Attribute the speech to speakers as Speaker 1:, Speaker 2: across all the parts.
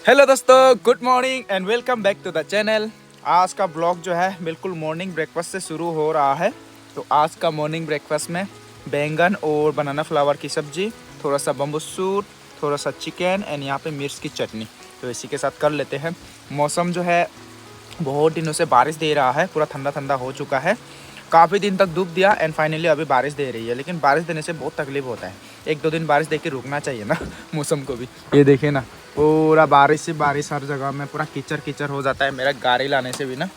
Speaker 1: Hello दोस्तों, good morning and welcome back to the channel. आज का ब्लॉग जो है बिल्कुल मॉर्निंग ब्रेकफास्ट से शुरू हो रहा है। तो आज का मॉर्निंग ब्रेकफास्ट में बैंगन और बनाना फ्लावर की सब्जी, थोड़ा सा बम्बू सूट, थोड़ा सा चिकन एंड यहाँ पे मिर्च की चटनी। तो इसी के साथ कर लेते हैं। मौसम जो है बहुत दिनों से बारिश दे रहा है, पूरा ठंडा ठंडा हो चुका है। काफ़ी दिन तक धूप दिया एंड फाइनली अभी बारिश दे रही है, लेकिन बारिश देने से बहुत तकलीफ होता है। एक दो दिन बारिश दे के रुकना चाहिए ना मौसम को भी। ये देखिए ना, पूरा बारिश से बारिश हर जगह में पूरा कीचड़ कीचड़ हो जाता है मेरा गाड़ी लाने से भी ना।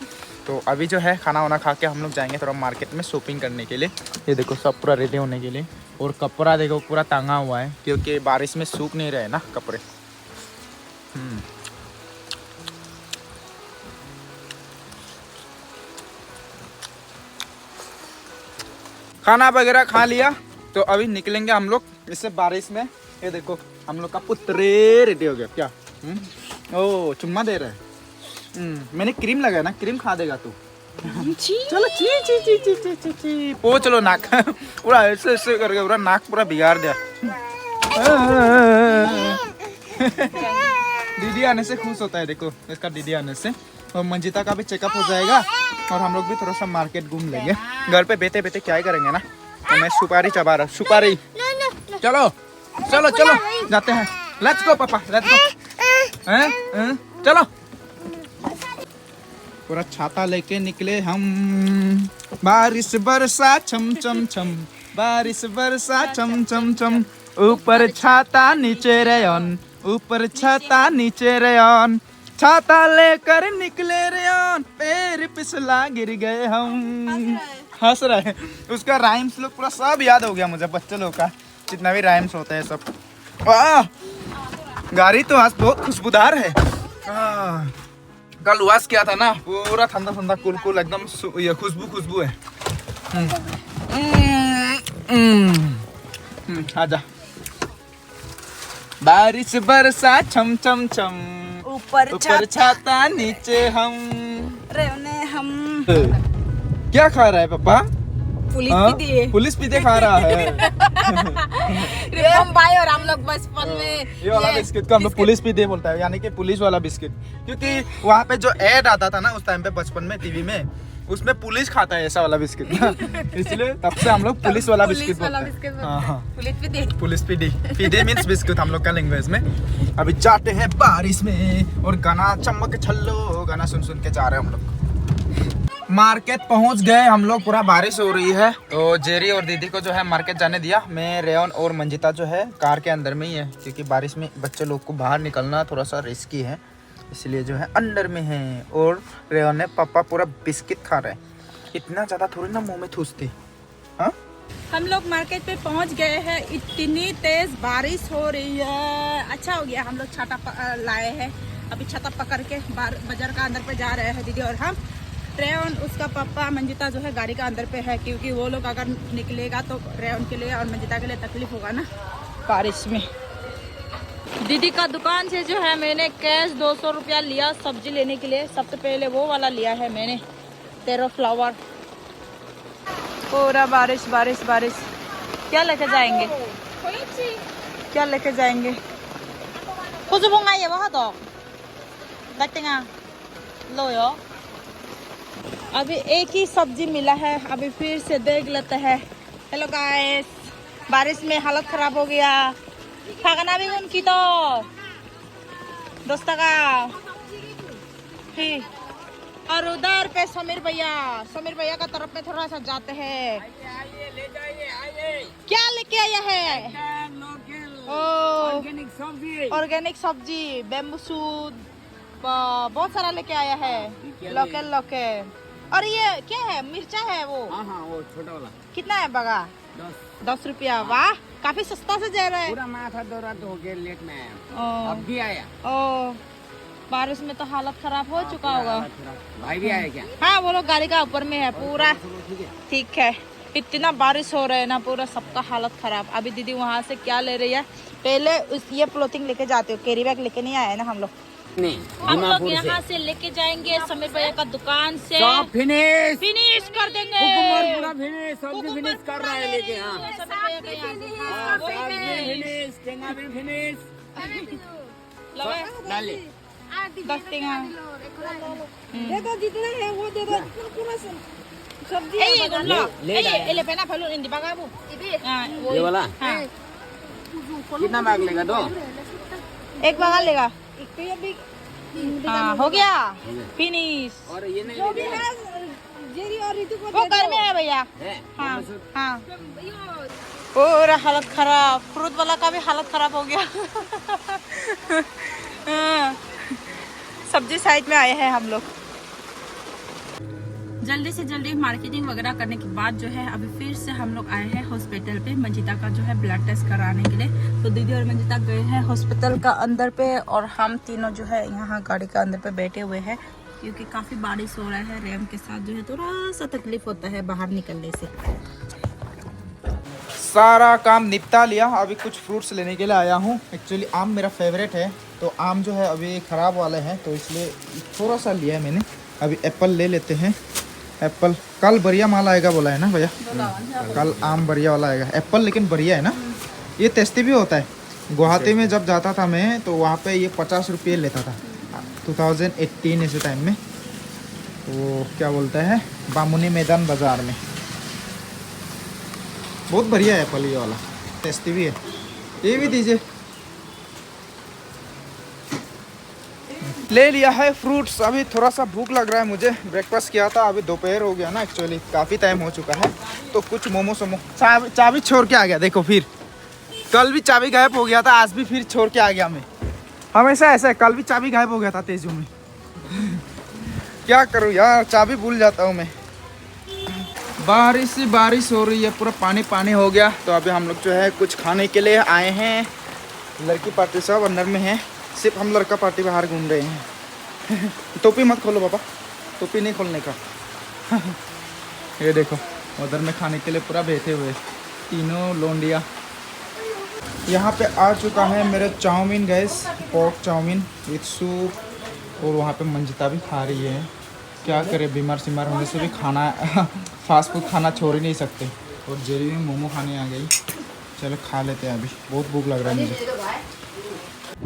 Speaker 1: तो अभी जो है खाना वाना खा के हम लोग जाएंगे थोड़ा मार्केट में शॉपिंग करने के लिए। ये देखो सब पूरा रेडी होने के लिए, और कपड़ा देखो पूरा टांगा हुआ है क्योंकि बारिश में सूख नहीं रहे ना कपड़े। खाना वगैरह खा लिया तो अभी निकलेंगे हम लोग इससे बारिश में। ये देखो हम लोग का पुत्र रेडी हो गया क्या। ओ चुम्मा दे रहा है। मैंने क्रीम लगाया ना, क्रीम खा देगा तू। चलो ची ची ची ची ची ची ची पोंछ लो नाक पूरा ऐसे ऐसे करके पूरा नाक पूरा बिगाड़ दिया। दीदी आने से खुश होता है, देखो इसका दीदी आने से। और मंजिता का भी चेकअप हो जाएगा और हम लोग भी थोड़ा सा मार्केट घूम लेंगे। घर पे बैठे बैठे क्या ही करेंगे ना। तो मैं सुपारी चबा रहा हूँ, सुपारी। चलो चलो चलो जाते हैं, लेट्स गो पापा, लेट्स गो। चलो पूरा छाता लेके निकले हम। बारिश बरसा छम छम छम, बारिश बरसा छम छम छम। ऊपर छाता नीचे रेयन, ऊपर छाता नीचे रेयन। छाता लेकर निकले रेयन, पैर फिसला गिर गए हम। हंस रहे, उसका राइम्स लोग पूरा सब याद हो गया मुझे, बच्चे लोग का जितना भी राइम्स होता है सब। वाह, गाड़ी तो आज बहुत खुशबूदार है। कल वाश किया था ना, पूरा ठंडा ठंडा कुल कुल एकदम ये खुशबू खुशबू है। आजा। बारिश बरसा छम छम छम,
Speaker 2: ऊपर
Speaker 1: छाता नीचे हम।
Speaker 2: रहने हम।
Speaker 1: क्या खा रहा है पापा?
Speaker 2: पुलिस पीते,
Speaker 1: पुलिस पीते खा रहा है।
Speaker 2: हम भाई और हम लोग बचपन में
Speaker 1: ये वाला बिस्किट को हम लोग पुलिस पीते बोलता है, यानी कि पुलिस वाला बिस्किट। क्योंकि वहाँ पे जो ऐड आता था ना उस टाइम पे बचपन में टीवी में, उसमें पुलिस खाता है ऐसा वाला बिस्किट ना, इसलिए तब से हम लोग पुलिस वाला बिस्किट बोलते हैं। हाँ, police PD, PD means biscuit हम लोग का लैंग्वेज में। अभी जाते हैं बारिश में और गाना चमक छल्लो गाना सुन सुन के जा रहे हैं हम लोग। मार्केट पहुंच गए हम लोग, पूरा बारिश हो रही है। तो जेरी और दीदी को जो है मार्केट जाने दिया। मैं, रेयन और मंजिता जो है कार के अंदर में ही है, क्योंकि बारिश में बच्चे लोग को बाहर निकलना थोड़ा सा रिस्की है, इसलिए जो है अंदर में है। और रेयन ने पापा पूरा बिस्किट खा रहे हैं, इतना ज़्यादा थोड़ी ना मुँह में ठूसते। हाँ,
Speaker 2: हम लोग मार्केट पे पहुंच गए हैं। इतनी तेज बारिश हो रही है। अच्छा हो गया हम लोग छाता लाए हैं। अभी छाता पकड़ के बाजार का अंदर पे जा रहे हैं दीदी और हम। रेयन, उसका पापा, मंजिता जो है गाड़ी का अंदर पे है, क्योंकि वो लोग अगर निकलेगा तो रेयन के लिए और मंजिता के लिए तकलीफ होगा ना बारिश में। दीदी का दुकान से जो है मैंने कैश 200 रुपया लिया सब्जी लेने के लिए। सबसे पहले वो वाला लिया है मैंने, तेरो फ्लावर। पूरा बारिश बारिश बारिश। क्या लेके जाएंगे, क्या लेके जाएंगे? कुछ बोंगा ये वहाँ तो लगतेगा लो यो। अभी एक ही सब्जी मिला है, अभी फिर से देख लेते हैं। हेलो गाइस, बारिश में हालत खराब हो गया। खाना भी उनकी तो दोस्त का ही। और उधर पे समीर भैया का तरफ में थोड़ा सा जाते हैं। क्या लेके आया है? ऑर्गेनिक सब्जी, बैम्बू सूट, बहुत सारा लेके आया है। Local local. और ये क्या है, मिर्चा है वो?
Speaker 3: हाँ, वो छोटा वाला।
Speaker 2: कितना है बगा? 10 रुपया। वाह, काफी सस्ता से जा रहा है।
Speaker 3: पूरा माथा दौरा तो हो गया, लेट में आया, अब भी आया।
Speaker 2: ओ, बारिश में तो हालत खराब हो चुका होगा।
Speaker 3: भाई भी आया क्या?
Speaker 2: हाँ, वो लोग गाड़ी का ऊपर में है पूरा। ठीक है, इतना बारिश हो रहा है ना, पूरा सबका हालत खराब। अभी दीदी वहाँ से क्या ले रही है, पहले ये क्लोथिंग लेके जाते हो, कैरी बैग लेके नहीं आए ना हम लोग।
Speaker 3: नहीं,
Speaker 2: हम लोग यहाँ से लेके जाएंगे समीर भैया का दुकान से। फिनिश कर देंगे,
Speaker 3: पूरा फिनिश, सब्जी फिनिश कर रहा है लेके। हाँ,
Speaker 2: सब्जी
Speaker 3: फिनिश, टेंगा भी फिनिश।
Speaker 2: लवे 10 tinggal.
Speaker 4: दे दो जितना है वो दे दो पूरा सब्जी
Speaker 2: Eh, gunlo. Eh, pena palu ini baga bu. Ah,
Speaker 3: ये वाला
Speaker 2: हाँ.
Speaker 3: कितना भाग लेगा? दो?
Speaker 2: एक बागा लेगा.
Speaker 4: एक तो ये भी
Speaker 2: हाँ, हो गया. Finish.
Speaker 3: और ये नहीं
Speaker 4: जो भी
Speaker 3: लेगा?
Speaker 4: है जेरी और ऋतु को
Speaker 2: वो
Speaker 4: दे
Speaker 2: घर
Speaker 4: दो।
Speaker 2: में है भैया.
Speaker 3: है?
Speaker 2: हाँ,
Speaker 3: मसूद?
Speaker 2: हाँ. पूरा हालत खराब. फ्रूट वाला का भी हालत खराब हो गया. हाँ. सब्जी साइड में आए हैं हम लोग. जल्दी से जल्दी मार्केटिंग वगैरह करने के बाद जो है अभी फिर से हम लोग आए हैं हॉस्पिटल पे मंजिता का जो है ब्लड टेस्ट कराने के लिए. तो दीदी और मंजिता गए हैं हॉस्पिटल का अंदर पे और हम तीनों जो है यहाँ गाड़ी का अंदर पे बैठे हुए हैं क्योंकि काफ़ी बारिश हो रहा है. रेम के साथ जो है थोड़ा सा तकलीफ होता है बाहर निकलने से.
Speaker 1: सारा काम निपटा लिया. अभी कुछ फ्रूट्स लेने के लिए आया हूँ. एक्चुअली आम मेरा फेवरेट है, तो आम जो है अभी ख़राब वाले हैं तो इसलिए थोड़ा सा लिया है मैंने. अभी एप्पल ले लेते हैं. एप्पल कल बढ़िया माल आएगा बोला है ना भैया. कल आम बढ़िया वाला आएगा. एप्पल लेकिन बढ़िया है ना, ये टेस्टी भी होता है. गुवाहाटी में जब जाता था मैं तो वहाँ पे ये 50 रुपये लेता था 2018 इस टाइम में. वो क्या बोलता है, बामुनी मैदान बाज़ार में. बहुत बढ़िया है एप्पल, ये वाला टेस्टी भी है. ये भी दीजिए. ले लिया है फ्रूट्स. अभी थोड़ा सा भूख लग रहा है मुझे. ब्रेकफास्ट किया था, अभी दोपहर हो गया ना, एक्चुअली काफ़ी टाइम हो चुका है. तो कुछ मोमो सोमो. चाबी छोड़ के आ गया देखो. फिर कल भी चाबी गायब हो गया था, आज भी फिर छोड़ के आ गया मैं. हमेशा ऐसा है, कल भी चाबी गायब हो गया था तेजू में. क्या करूँ यार, चाबी भूल जाता हूँ मैं. बारिश ही बारिश हो रही है, पूरा पानी पानी हो गया. तो अभी हम लोग जो है कुछ खाने के लिए आए हैं. लड़की पार्टी सब अंदर में है, सिर्फ हम लड़का पार्टी बाहर घूम रहे हैं. टोपी मत खोलो बाबा, टोपी नहीं खोलने का. ये देखो उधर में खाने के लिए पूरा बैठे हुए तीनों लोंडिया. यहाँ पे आ चुका है मेरे chowmein guys, pork chowmein with soup. और वहाँ पे मंजिता भी खा रही है. क्या करे, बीमार सीमार होने से भी खाना फास्ट फूड खाना छोड़ ही नहीं सकते. और जेरी में मोमो खाने आ गई. चलो खा लेते हैं, अभी बहुत भूख लग रहा है मुझे.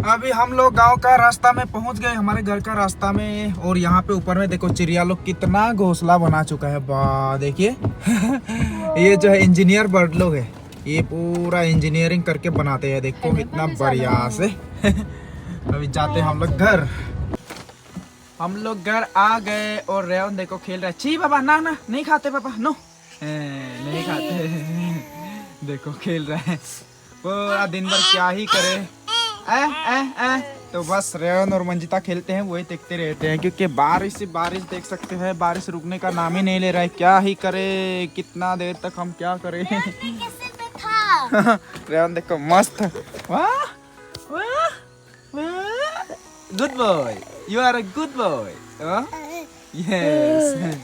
Speaker 1: अभी हम लोग गांव का रास्ता में पहुंच गए, हमारे घर का रास्ता में. और यहाँ पे ऊपर में देखो चिड़िया लोग कितना घोंसला बना चुका है. वाह देखिए. ये जो है इंजीनियर बर्ड लोग है, ये पूरा इंजीनियरिंग करके बनाते हैं. देखो इतना बढ़िया से. अभी जाते हैं हम लोग घर. हम लोग घर आ गए और रेवन देखो खेल रहा है. छी बाबा, ना ना नहीं खाते पापा, नो नहीं खाते. देखो खेल रहा है पूरा दिन भर, क्या ही करे. तो बस रेवन और मंजिता खेलते हैं, वही देखते रहते हैं. क्योंकि बारिश से बारिश देख सकते हैं, बारिश रुकने का नाम ही नहीं ले रहा है. क्या ही करे, कितना देर तक हम क्या करें. रेवन देखो मस्त. वाह वाह वाह, good boy, you are a good boy. Yes.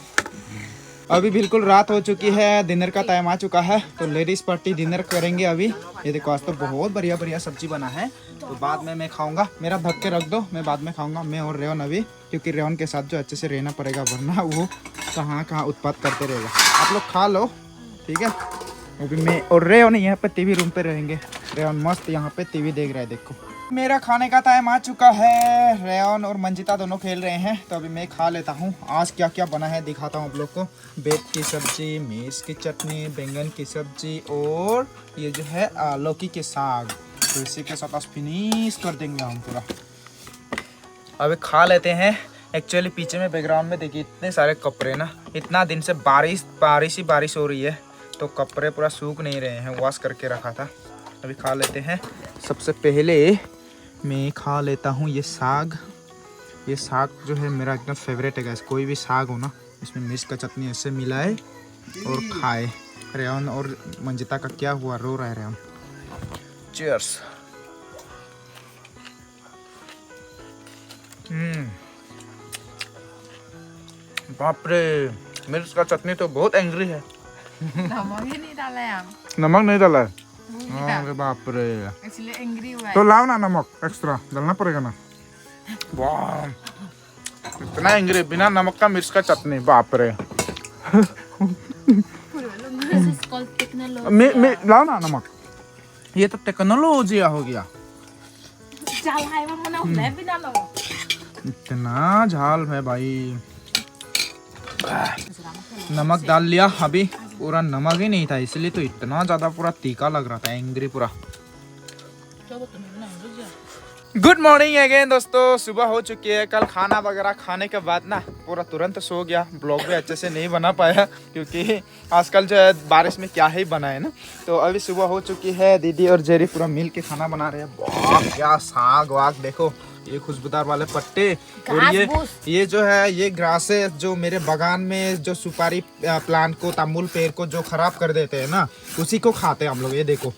Speaker 1: अभी बिल्कुल रात हो चुकी है, डिनर का टाइम आ चुका है. तो लेडीज पार्टी डिनर करेंगे अभी. ये देखो आज तो बहुत बढ़िया बढ़िया सब्जी बना है. तो बाद में मैं खाऊंगा, मेरा ढक के रख दो, मैं बाद में खाऊंगा. मैं और रेवन अभी, क्योंकि रेवन के साथ जो अच्छे से रहना पड़ेगा, वरना वो कहाँ कहाँ उत्पात करते रहेगा. आप लोग खा लो, ठीक है. अभी मैं और रेवन यहाँ पे टीवी रूम पे रहेंगे. रेवन मस्त यहाँ पे टीवी देख रहा है. देखो मेरा खाने का टाइम आ चुका है. रेवन और मंजिता दोनों खेल रहे हैं, तो अभी मैं खा लेता हूँ. आज क्या क्या बना है दिखाता हूँ आप लोग को. बेट की सब्जी, मिर्च की चटनी, बैंगन की सब्जी और ये जो है लौकी के साग. तो इसी के साथ आज फिनिश कर देंगे हम पूरा. अभी खा लेते हैं. एक्चुअली पीछे में बैकग्राउंड में देखिए इतने सारे कपड़े ना, इतना दिन से बारिश ही बारिश हो रही है, तो कपड़े पूरा सूख नहीं रहे हैं, वॉश करके रखा था. अभी खा लेते हैं. सबसे पहले मैं खा लेता हूँ ये साग. ये साग जो है मेरा एकदम फेवरेट है गाइस. कोई भी साग हो ना, इसमें मिर्च का चटनी ऐसे मिलाए और खाए. रेवन और मंजिता का क्या हुआ, रो रहा है रेवन. चीयर्स. बाप रे, मिर्च का चटनी तो बहुत एंग्री है.
Speaker 4: नमक ही नहीं डाला है हम.
Speaker 1: नमक नहीं डाला है. अरे बाप रे,
Speaker 4: इसलिए एंग्री हुआ है.
Speaker 1: तो लाओ ना नमक एक्स्ट्रा डालना पड़ेगा ना. वाह, इतना एंग्री, बिना नमक का मिर्च का चटनी. बाप रे. लाओ ना नमक. ये तो टेक्नोलॉजी हो गया. इतना झाल है भाई। नमक डाल लिया, अभी पूरा नमक ही नहीं था इसलिए तो इतना ज्यादा पूरा तीखा लग रहा था, एंग्री पूरा। गुड मॉर्निंग अगेन दोस्तों, सुबह हो चुकी है। कल खाना वगैरह खाने के बाद ना पूरा तुरंत सो गया, ब्लॉग भी अच्छे से नहीं बना पाया क्योंकि आजकल जो है बारिश में क्या ही बना है ना। तो अभी सुबह हो चुकी है, दीदी और जेरी पूरा मिल के खाना बना रहे हैं। वाह क्या साग वाग, देखो ये खुशबूदार वाले पत्ते, और ये जो है ये ग्रास है जो मेरे बागान में जो सुपारी प्लांट को, तामुल पेड़ को जो खराब कर देते हैं ना, उसी को खाते हैं हम लोग। ये देखो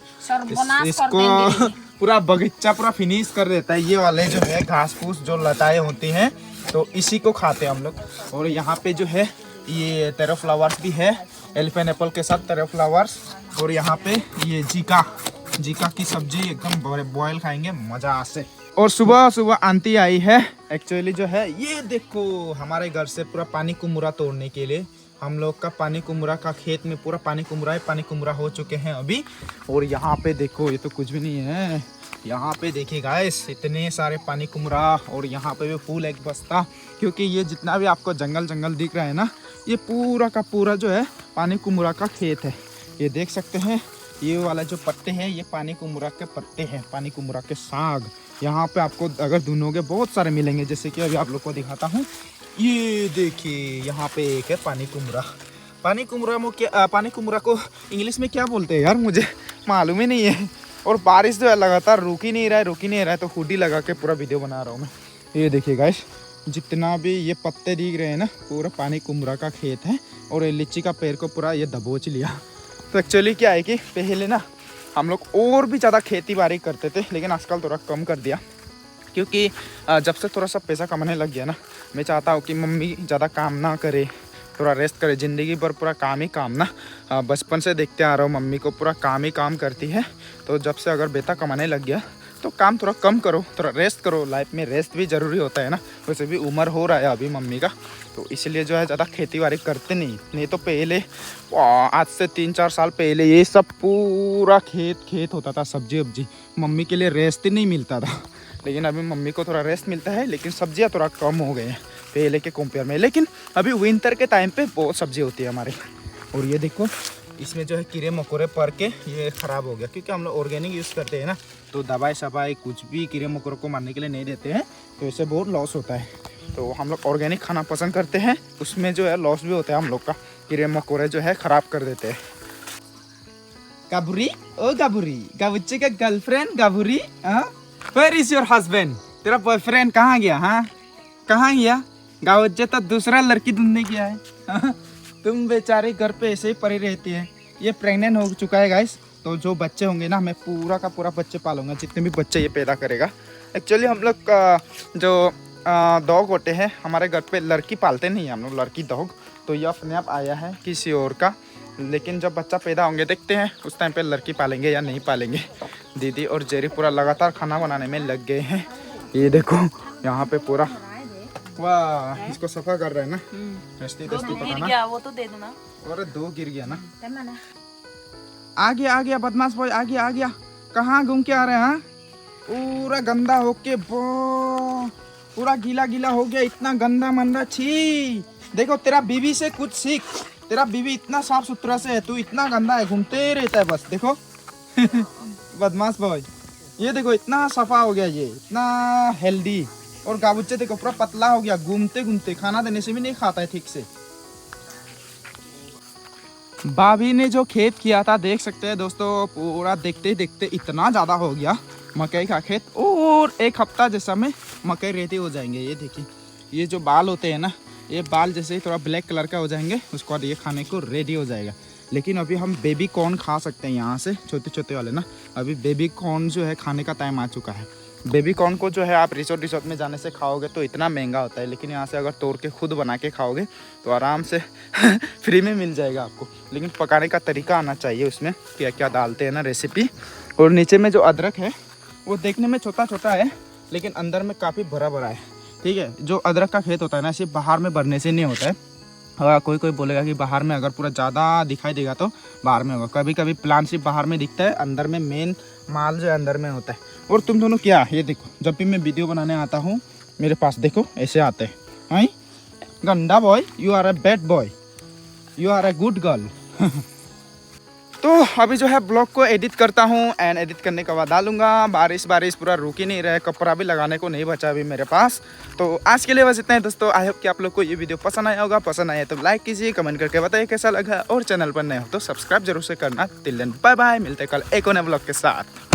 Speaker 1: इसको पूरा बगीचा पूरा फिनिश कर देता है। ये वाले जो है घास फूस जो लताएं होती हैं तो इसी को खाते हैं हम लोग। और यहाँ पे जो है ये टेरो फ्लावर्स भी है, एलिफेंट एप्पल के साथ टेरो फ्लावर्स। और यहाँ पे ये जीका की सब्जी एकदम बॉयल खाएंगे मजा से। और सुबह सुबह आंटी आई है एक्चुअली जो है, ये देखो हमारे घर से पूरा पानी कुमड़ा तोड़ने के लिए। हम लोग का पानी कुमड़ा का खेत में पूरा पानी कुमड़ा हो चुके हैं अभी। और यहाँ पे देखो ये तो कुछ भी नहीं है, यहाँ पे देखिए गाइस इतने सारे पानी कुमड़ा। और यहाँ पे भी फूल एक बस्ता, क्योंकि ये जितना भी आपको जंगल दिख रहा है ना, ये पूरा का पूरा जो है पानी कुमड़ा का खेत है। ये देख सकते हैं, ये वाला जो पत्ते हैं ये पानी कुमड़ा के पत्ते हैं, पानी कुमड़ा के साग। यहाँ पे आपको अगर ढूंढोगे बहुत सारे मिलेंगे, जैसे कि अभी आप लोग को दिखाता हूँ। ये देखिए यहाँ पे एक है पानी कुमड़ा। पानी कुमड़ा को इंग्लिश में क्या बोलते हैं यार, मुझे मालूम ही नहीं है। और बारिश जो है लगातार रुक ही नहीं रहा है, तो हुडी लगा के पूरा वीडियो बना रहा हूँ मैं। ये देखिए गाइस जितना भी ये पत्ते दिख रहे हैं ना, पूरा पानी कुमड़ा का खेत है। और ये लीची का पेड़ को पूरा ये दबोच लिया। तो एक्चुअली क्या है कि पहले ना हम लोग और भी ज़्यादा खेती बाड़ी करते थे, लेकिन आजकल थोड़ा कम कर दिया, क्योंकि जब से थोड़ा सा पैसा कमाने लग गया ना, मैं चाहता हूँ कि मम्मी ज़्यादा काम ना करे, थोड़ा रेस्ट करे। ज़िंदगी भर पूरा काम ही काम ना, बचपन से देखते आ रहा हूँ मम्मी को पूरा काम ही काम करती है। तो जब से अगर बेटा कमाने लग गया तो काम थोड़ा कम करो, थोड़ा रेस्ट करो। लाइफ में रेस्ट भी ज़रूरी होता है ना, वैसे भी उम्र हो रहा है अभी मम्मी का, तो इसलिए जो है ज़्यादा खेती बाड़ी करते नहीं तो पहले आज से 3-4 साल पहले ये सब पूरा खेत होता था, सब्जी वब्जी। मम्मी के लिए रेस्ट ही नहीं मिलता था, लेकिन अभी मम्मी को थोड़ा रेस्ट मिलता है, लेकिन सब्जियां थोड़ा कम हो गए हैं पहले के कंपेयर में। लेकिन अभी विंटर के टाइम पे बहुत सब्जी होती है हमारे। और ये देखो इसमें जो है कीड़े मकोड़े पड़ के ये ख़राब हो गया, क्योंकि हम लोग ऑर्गेनिक यूज़ करते हैं ना, तो दवाई सवाई कुछ भी कीड़े मकोड़ों को मारने के लिए नहीं देते हैं, तो इससे बहुत लॉस होता है। तो हम लोग ऑर्गेनिक खाना पसंद करते हैं, उसमें जो है लॉस भी होता है हम लोग का, कीड़े मकोड़े जो है ख़राब कर देते हैं। गाबुरी ओ गाबुच्चे का गर्लफ्रेंड गाबुरी, वेयर इज योर हस्बैंड? तेरा बॉयफ्रेंड कहाँ गया? हाँ कहाँ गया? गावज्जे तो दूसरा लड़की ढूंढने गया है। तुम बेचारे घर पे ऐसे ही पड़ी रहती है। ये प्रेग्नेंट हो चुका है गाइस, तो जो बच्चे होंगे ना मैं पूरा का पूरा बच्चे पालूंगा, जितने भी बच्चे ये पैदा करेगा। एक्चुअली हम लोग जो डॉग होते हैं हमारे घर पे, लड़की पालते नहीं हैं हम लोग, लड़की डॉग। तो ये अपने आप आया है किसी और का, लेकिन जब बच्चा पैदा होंगे देखते हैं उस टाइम पे लड़की पालेंगे या नहीं पालेंगे। दीदी और जेरी पूरा लगातार खाना बनाने में लग गए हैं। ये देखो यहाँ पे पूरा, वाह इसको सफा कर रहे हैं ना, दस्ती पकाना।
Speaker 2: वो तो दे दो ना।
Speaker 1: और 2 गिर गया ना। आ गया बदमाश बॉय, आ गया। कहाँ घूम के आ रहे हैं? पूरा गंदा होके पूरा गीला हो गया, इतना गंदा मंदा। छी देखो तेरा बीवी से कुछ सीख, तेरा बीवी इतना साफ सुथरा से है, तू इतना गंदा है, घूमते रहता है बस। देखो बदमाश बॉय, ये देखो इतना सफा हो गया, ये इतना हेल्दी। और गाबुच्चे देखो पूरा पतला हो गया, घूमते खाना देने से भी नहीं खाता है ठीक से। भाभी ने जो खेत किया था देख सकते हैं दोस्तों, पूरा देखते देखते इतना ज़्यादा हो गया मकई का खेत। और 1 हफ्ता जैसा में मकई रेडी हो जाएंगे। ये देखिए ये जो बाल होते हैं ना, ये बाल जैसे ही थोड़ा ब्लैक कलर का हो जाएंगे, उसके बाद ये खाने को रेडी हो जाएगा। लेकिन अभी हम बेबी कॉर्न खा सकते हैं यहाँ से, छोटे वाले ना। अभी बेबी कॉर्न जो है खाने का टाइम आ चुका है। बेबी कॉर्न को जो है आप रिसोर्ट में जाने से खाओगे तो इतना महंगा होता है, लेकिन यहाँ से अगर तोड़ के खुद बना के खाओगे तो आराम से फ्री में मिल जाएगा आपको। लेकिन पकाने का तरीका आना चाहिए, उसमें क्या क्या डालते हैं ना, रेसिपी। और नीचे में जो अदरक है वो देखने में छोटा है, लेकिन अंदर में काफ़ी बड़ा है। ठीक है, जो अदरक का खेत होता है ना, सिर्फ बाहर में बढ़ने से नहीं होता है। कोई बोलेगा कि बाहर में अगर पूरा ज़्यादा दिखाई देगा तो बाहर में होगा। कभी कभी प्लांट सिर्फ बाहर में दिखता है, अंदर में मेन माल जो है अंदर में होता है। और तुम दोनों क्या, ये देखो जब भी मैं वीडियो बनाने आता हूँ मेरे पास देखो ऐसे आते हैं। गंदा boy, you are a bad boy, you are a good girl. तो अभी जो है ब्लॉग को एडिट करता हूँ एंड एडिट करने के बाद डालूंगा। बारिश पूरा रुक ही नहीं रहा है, कपड़ा भी लगाने को नहीं बचा अभी मेरे पास। तो आज के लिए बस इतना है दोस्तों। आई होप कि आप लोग को ये वीडियो पसंद आया होगा। पसंद आया तो लाइक कीजिए, कमेंट करके बताइए कैसा लगा, और चैनल पर नए हो तो सब्सक्राइब जरूर से करना। टिल देन बाय बाय, मिलते कल एक और नए ब्लॉग के साथ।